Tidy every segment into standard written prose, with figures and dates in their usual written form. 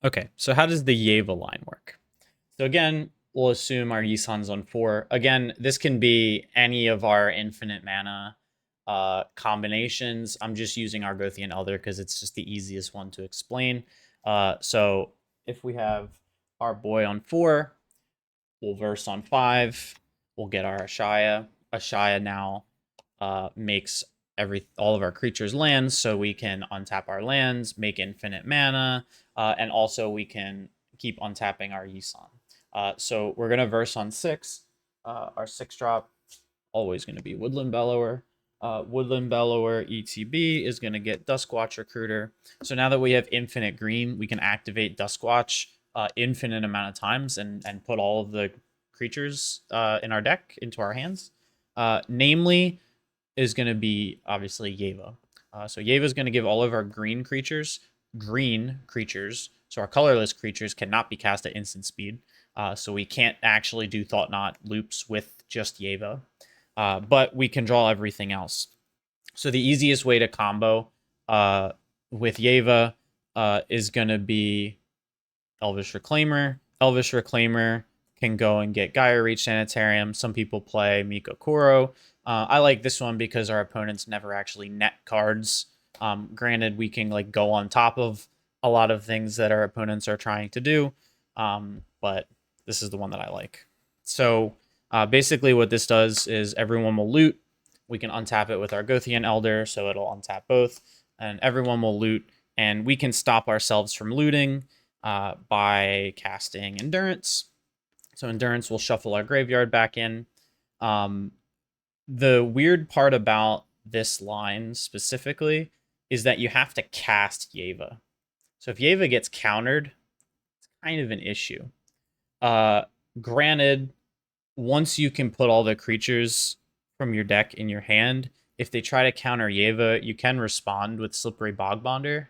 Okay, so how does the Yeva line work? So again, we'll assume our Yisan's on 4. Again, this can be any of our infinite mana combinations. I'm just using Argothian Elder because it's just the easiest one to explain. So if we have our boy on 4, we'll verse on 5. We'll get our Ashaya. Ashaya now makes all of our creatures lands, so we can untap our lands, make infinite mana, and also we can keep untapping our Yisan. So we're gonna verse on 6. Our 6 drop always gonna be Woodland Bellower. Woodland Bellower ETB is gonna get Duskwatch Recruiter. So now that we have infinite green, we can activate Duskwatch infinite amount of times and put all of the creatures in our deck into our hands. Namely, is going to be obviously Yeva. So Yeva is going to give all of our green creatures. So our colorless creatures cannot be cast at instant speed. So we can't actually do Thought Knot loops with just Yeva. But we can draw everything else. So the easiest way to combo with Yeva is going to be Elvish Reclaimer. Elvish Reclaimer can go and get Gaia Reach Sanitarium. Some people play Miko Kuro. I like this one because our opponents never actually net cards. Granted, we can like go on top of a lot of things that our opponents are trying to do, but this is the one that I like. So basically, what this does is everyone will loot. We can untap it with our Gothian Elder, so it'll untap both, and everyone will loot, and we can stop ourselves from looting by casting Endurance. So Endurance will shuffle our graveyard back in. Um, the weird part about this line specifically is that you have to cast Yeva. So if Yeva gets countered, it's kind of an issue. Uh, Granted, once you can put all the creatures from your deck in your hand, if they try to counter Yeva, you can respond with Slippery Bogbonder.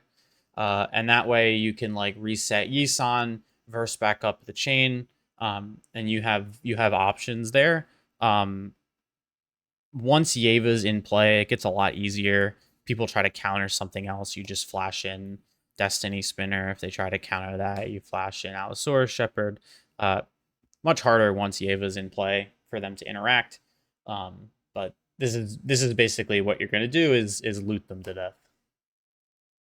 And that way you can like reset Yisan, verse back up the chain, and you have options there. Once Yeva's in play, it gets a lot easier. People try to counter something else, you just flash in Destiny Spinner. If they try to counter that, you flash in Allosaurus Shepherd. Uh, Much harder once Yeva's in play for them to interact. But this is basically what you're going to do is loot them to death.